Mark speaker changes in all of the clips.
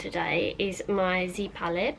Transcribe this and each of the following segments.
Speaker 1: today is my Z palette,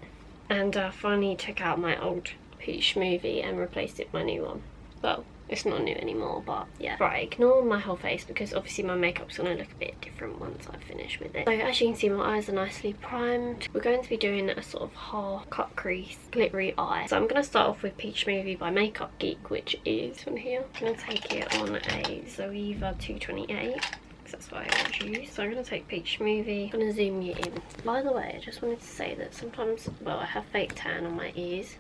Speaker 1: and I finally took out my old Peach Smoothie and replaced it with my new one. Well, it's not new anymore, but yeah. Right, ignore my whole face because obviously my makeup's gonna look a bit different once I finish with it. So as you can see, my eyes are nicely primed. We're going to be doing a sort of half cut crease glittery eye. So I'm gonna start off with Peach Smoothie by Makeup Geek, which is this one here. I'm gonna take it on a Zoeva 228. That's what I always use. So I'm going to take Peach Smoothie. I'm going to zoom you in. By the way, I just wanted to say that sometimes, well, I have fake tan on my ears.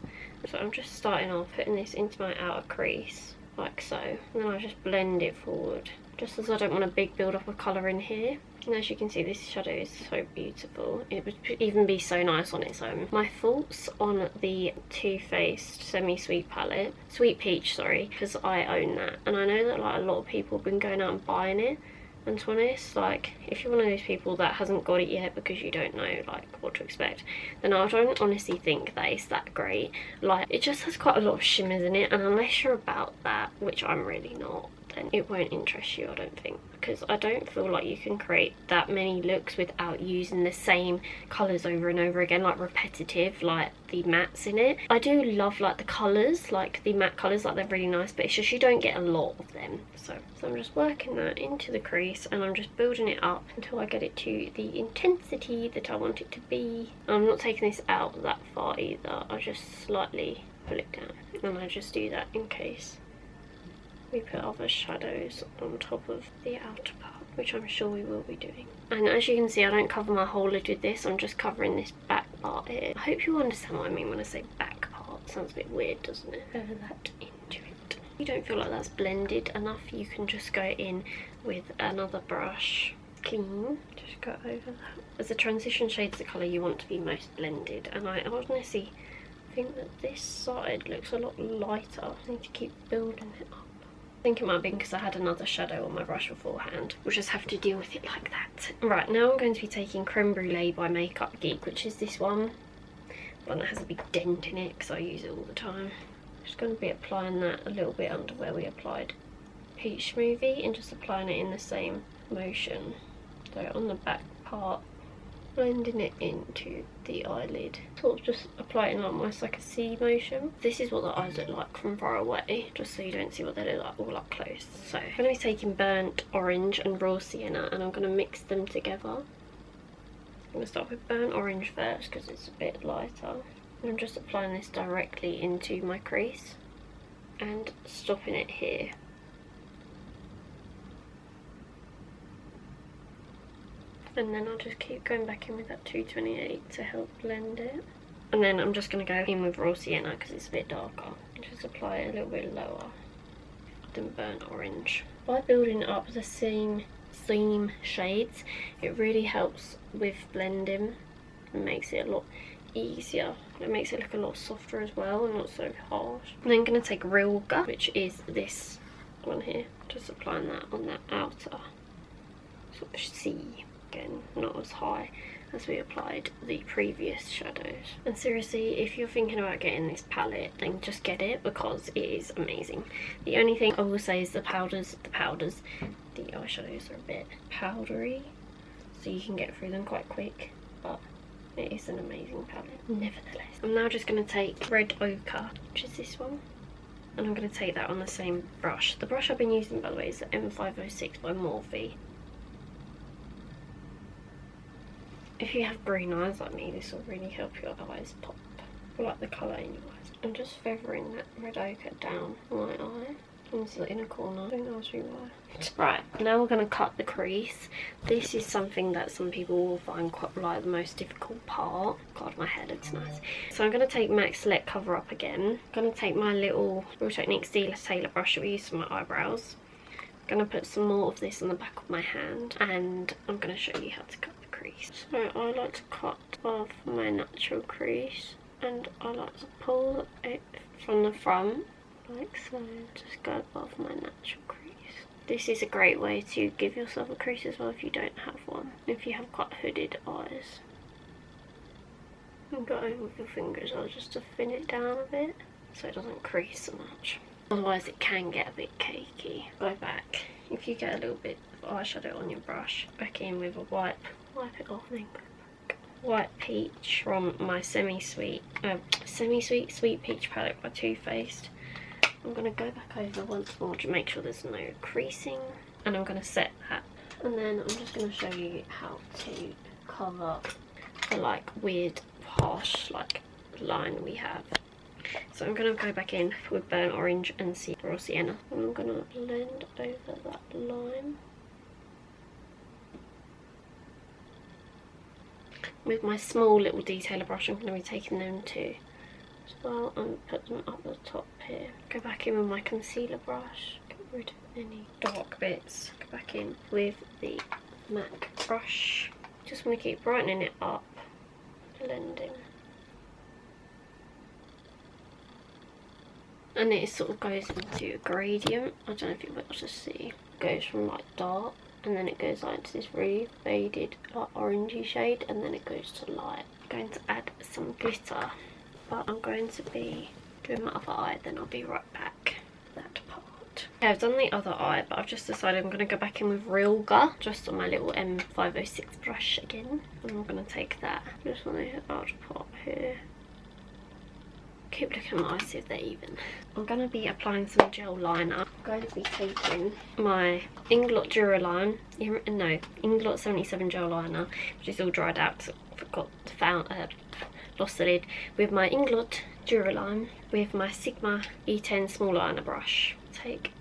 Speaker 1: So I'm just starting off putting this into my outer crease, like so. And then I just blend it forward, just as I don't want a big build up of colour in here. And as you can see, this shadow is so beautiful. It would even be so nice on its own. My thoughts on the Too Faced Semi-Sweet palette. Sweet Peach, sorry, because I own that. And I know that like a lot of people have been going out and buying it. And to be honest, like, if you're one of those people that hasn't got it yet because you don't know, like, what to expect, then I don't honestly think that it's that great. Like, it just has quite a lot of shimmers in it, and unless you're about that, which I'm really not, then it won't interest you, I don't think. Because I don't feel like you can create that many looks without using the same colours over and over again, like repetitive, like the mattes in it. I do love like the colours, like the matte colours, like they're really nice, but it's just you don't get a lot of them. So I'm just working that into the crease and I'm just building it up until I get it to the intensity that I want it to be. I'm not taking this out that far either, I just slightly pull it down, and I just do that in case we put other shadows on top of the outer part, which I'm sure we will be doing. And as you can see, I don't cover my whole lid with this, I'm just covering this back part here. I hope you understand what I mean when I say back part. Sounds a bit weird, doesn't it? Over that into it. If you don't feel like that's blended enough, you can just go in with another brush, clean, just go over that. As the transition shades the colour you want to be most blended, and I honestly think that this side looks a lot lighter. I need to keep building it up. I think it might have been because I had another shadow on my brush beforehand. We'll just have to deal with it like that. Right, now I'm going to be taking Creme Brulee by Makeup Geek, which is this one that has a big dent in it because I use it all the time. Just going to be applying that a little bit under where we applied Peach Smoothie and just applying it in the same motion. So on the back part, blending it into the eyelid, sort of just apply it in almost like a C motion. This is what the eyes look like from far away, just so you don't see what they look like all up close. So I'm going to be taking Burnt Orange and Raw Sienna and I'm going to mix them together. I'm going to start with Burnt Orange first because it's a bit lighter. And I'm just applying this directly into my crease and stopping it here. And then I'll just keep going back in with that 228 to help blend it. And then I'm just going to go in with Raw Sienna because it's a bit darker. Just apply it a little bit lower than Burnt Orange. By building up the same shades, it really helps with blending and makes it a lot easier. It makes it look a lot softer as well and not so harsh. I'm then going to take Rilga, which is this one here. Just applying that on that outer sort of C. Again, not as high as we applied the previous shadows. And seriously, if you're thinking about getting this palette, then just get it because it is amazing. The only thing I will say is the eyeshadows are a bit powdery, so you can get through them quite quick, but it is an amazing palette nevertheless. I'm now just going to take Red Ochre, which is this one, and I'm going to take that on the same brush. The brush I've been using, by the way, is the M506 by Morphe. If you have green eyes like me, this will really help your eyes pop. I like the colour in your eyes. I'm just feathering that red ochre down my eye into the inner corner. Don't ask me why. Right, now we're going to cut the crease. This is something that some people will find quite like the most difficult part. God, my hair looks nice. So I'm going to take MAC Select Cover Up again. I'm going to take my little Real Techniques Tailor brush that we use for my eyebrows. I'm going to put some more of this on the back of my hand and I'm going to show you how to cut the crease. So I like to cut off my natural crease and I like to pull it from the front like so. Just go above my natural crease. This is a great way to give yourself a crease as well if you don't have one. If you have quite hooded eyes. And go over with your fingers just to thin it down a bit so it doesn't crease so much. Otherwise it can get a bit cakey. Go back. If you get a little bit of eyeshadow on your brush, back in with a wipe it off and then go back. White Peach from my Semi-Sweet Sweet Peach palette by Too Faced. I'm going to go back over once more to make sure there's no creasing, and I'm going to set that. And then I'm just going to show you how to cover the like weird harsh like line we have. So I'm going to go back in with burnt orange and raw sienna, and I'm going to blend over that line with my small little detailer brush. I'm going to be taking them too as well and put them up the top here. Go back in with my concealer brush, get rid of any dark bits. Go back in with the MAC brush. Just want to keep brightening it up, blending. And it sort of goes into a gradient. I don't know if you'll be able to see. It goes from like dark, and then it goes like into this really faded like orangey shade, and then it goes to light. I'm going to add some glitter, but I'm going to be doing my other eye, then I'll be right back for that part. Okay, I've done the other eye, but I've just decided I'm going to go back in with Real Gu, just on my little M506 brush again, and I'm going to take that just on the outer part here. Keep looking at my eyes, see if they're even. I'm going to be applying some gel liner. I'm going to be taking my Inglot Duraline, no, Inglot 77 gel liner, which is all dried out because I forgot to lost the lid, with my Inglot Duraline, with my Sigma E10 small liner brush. Take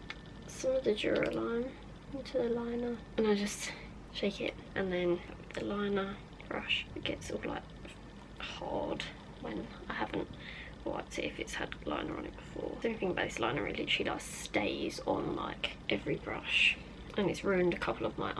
Speaker 1: some of the Duraline into the liner, and I just shake it, and then the liner brush, it gets all like hard when I haven't wiped it if it's had liner on it before. The only thing about this liner, it literally like stays on like every brush, and it's ruined a couple of my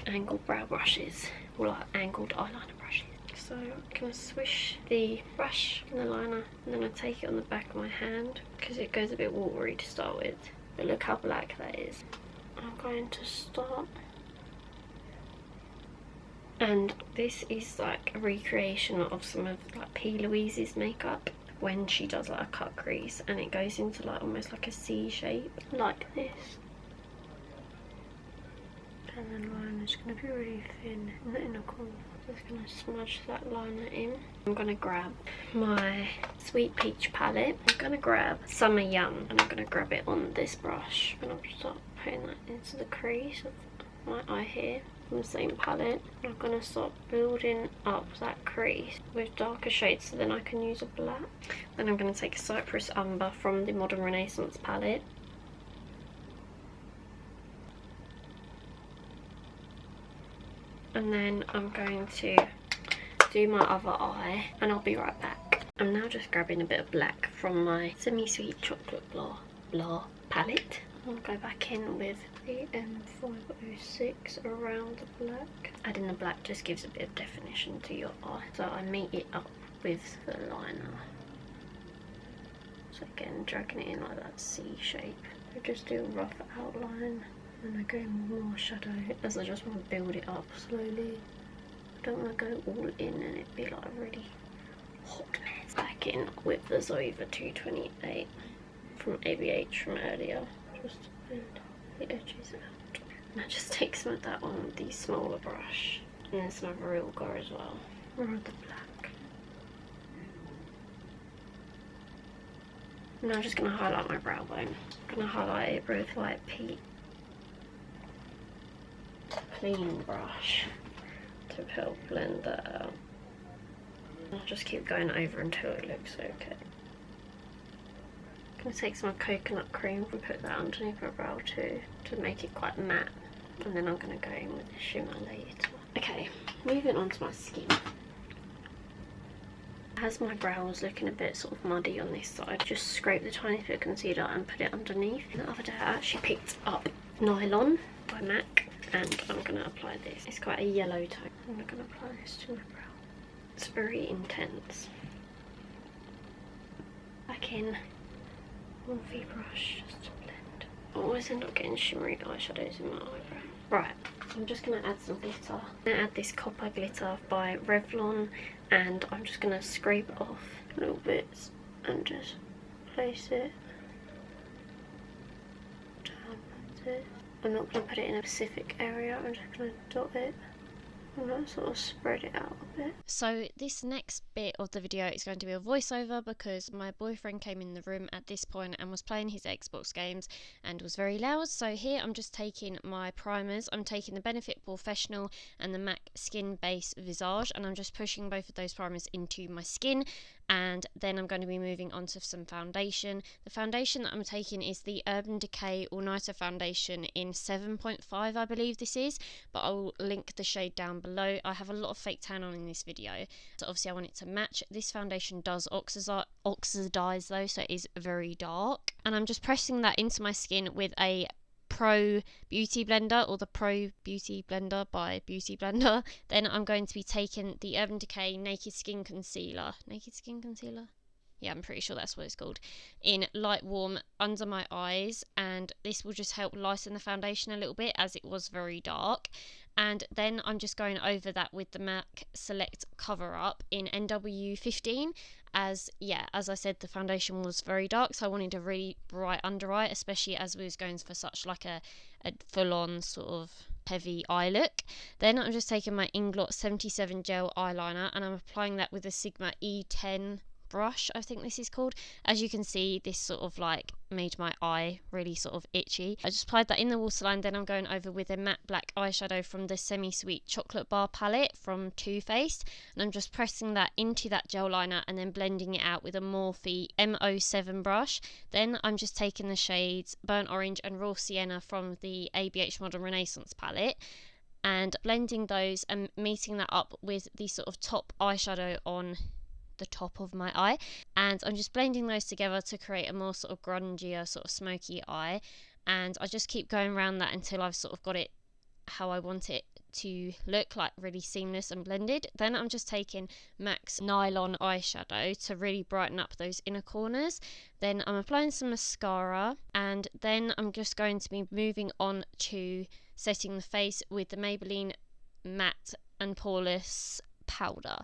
Speaker 1: angled brow brushes, or like angled eyeliner brushes. So I'm gonna swish the brush in the liner, and then I take it on the back of my hand because it goes a bit watery to start with, but look how black that is. I'm going to start. And this is like a recreation of some of like P. Louise's makeup when she does like a cut crease, and it goes into like almost like a C shape like this. And the liner is going to be really thin in the inner corner. Just going to smudge that liner in. I'm going to grab my Sweet Peach palette. I'm going to grab Summer Yum, and I'm going to grab it on this brush. And I'll start putting that into the crease of my eye here. From the same palette, I'm going to start building up that crease with darker shades, so then I can use a black. Then I'm going to take a Cypress Umber from the Modern Renaissance palette. And then I'm going to do my other eye, and I'll be right back. I'm now just grabbing a bit of black from my Semi-Sweet Chocolate Blah palette. I'll go back in with the M506 around the black. Adding the black just gives a bit of definition to your eye. So I meet it up with the liner. So again, dragging it in like that C shape. I just do a rough outline, and I go in with more shadow as I just want to build it up slowly. I don't want to go all in and it be like a really hot mess. Back in with the Zova 228 from ABH from earlier. Just blend the edges out. And I just take some of that on the smaller brush, and then some of Real Gu as well. More of the black. Now I'm just going to highlight my brow bone. I'm going to highlight it with White Peach. Clean brush to help blend that out. I'll just keep going over until it looks okay. I'm going to take some coconut cream and put that underneath my brow too, to make it quite matte, and then I'm going to go in with the shimmer later. Okay, moving on to my skin. As my brow was looking a bit sort of muddy on this side, just scrape the tiny bit of concealer and put it underneath. And the other day I actually picked up Nylon by MAC, and I'm going to apply this. It's quite a yellow tone. I'm going to apply this to my brow. It's very intense. Back in. Morphe brush just to blend. I always end up getting shimmery eyeshadows in my eyebrow. Right, I'm just going to add some glitter. I'm going to add this copper glitter by Revlon, and I'm just going to scrape off little bits and just place it down like this. I'm not going to put it in a specific area, I'm just going to dot it I'm going to sort of spread it out a bit.
Speaker 2: So this next bit of the video is going to be a voiceover because my boyfriend came in the room at this point and was playing his Xbox games and was very loud. So here I'm just taking my primers. I'm taking the Benefit Professional and the MAC Skin Base Visage, and I'm just pushing both of those primers into my skin, and then I'm going to be moving on to some foundation. The foundation that I'm taking is the Urban Decay All Nighter Foundation in 7.5, I believe this is, but I'll link the shade down below. I have a lot of fake tan on in this video, so obviously I want it to match. This foundation does oxidize though, so it is very dark, and I'm just pressing that into my skin with a Pro Beauty Blender, or the Pro Beauty Blender by Beauty Blender. Then I'm going to be taking the Urban Decay Naked Skin Concealer. Yeah, I'm pretty sure that's what it's called, in light warm under my eyes, and this will just help lighten the foundation a little bit as it was very dark. And then I'm just going over that with the MAC Select Cover Up in NW15, as I said, the foundation was very dark, so I wanted a really bright under eye, especially as we was going for such like a full-on sort of heavy eye look. Then I'm just taking my Inglot 77 gel eyeliner and I'm applying that with a Sigma E10 brush, I think this is called. As you can see, this sort of like made my eye really sort of itchy. I just applied that in the waterline. Then I'm going over with a matte black eyeshadow from the Semi Sweet Chocolate Bar palette from Too Faced, and I'm just pressing that into that gel liner and then blending it out with a Morphe M07 brush. Then I'm just taking the shades Burnt Orange and Raw Sienna from the ABH Modern Renaissance palette and blending those and meeting that up with the sort of top eyeshadow on the top of my eye, and I'm just blending those together to create a more sort of grungier, sort of smoky eye. And I just keep going around that until I've sort of got it how I want it to look, like really seamless and blended. Then I'm just taking MAC's Nylon eyeshadow to really brighten up those inner corners. Then I'm applying some mascara, and then I'm just going to be moving on to setting the face with the Maybelline Matte and Poreless powder.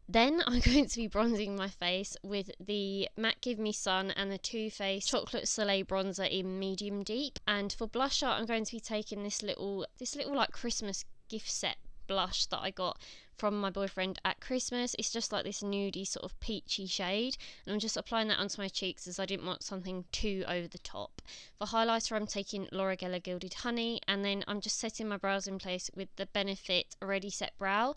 Speaker 2: Then I'm going to be bronzing my face with the MAC Give Me Sun and the Too Faced Chocolate Soleil bronzer in medium deep. And for blusher, I'm going to be taking this little like Christmas gift set blush that I got from my boyfriend at Christmas. It's just like this nudie sort of peachy shade, and I'm just applying that onto my cheeks as I didn't want something too over the top. For highlighter, I'm taking Laura Geller Gilded Honey, and then I'm just setting my brows in place with the Benefit Ready Set Brow.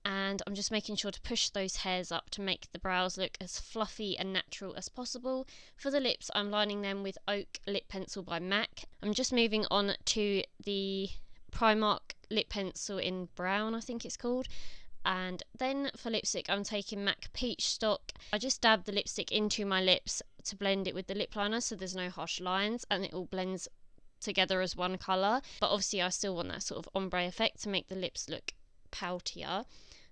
Speaker 2: And I'm just making sure to push those hairs up to make the brows look as fluffy and natural as possible. For the lips, I'm lining them with Oak Lip Pencil by MAC. I'm just moving on to the Primark lip pencil in brown, I think it's called. And then for lipstick, I'm taking MAC Peach Stock. I just dab the lipstick into my lips to blend it with the lip liner so there's no harsh lines and it all blends together as one colour. But obviously I still want that sort of ombre effect to make the lips look poutier.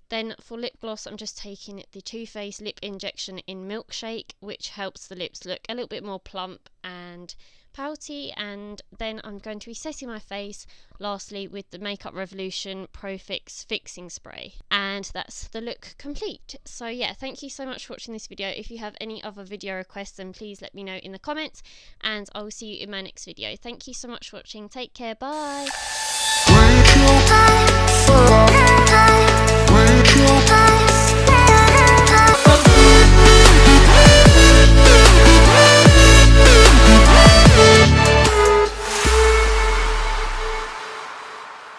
Speaker 2: Then for lip gloss, I'm just taking the Too Faced Lip Injection in Milkshake, which helps the lips look a little bit more plump and pouty. And then I'm going to be setting my face lastly with the Makeup Revolution Pro Fix Fixing Spray. And that's the look complete. So yeah, thank you so much for watching this video. If you have any other video requests, then please let me know in the comments, and I will see you in my next video. Thank you so much for watching. Take care. Bye.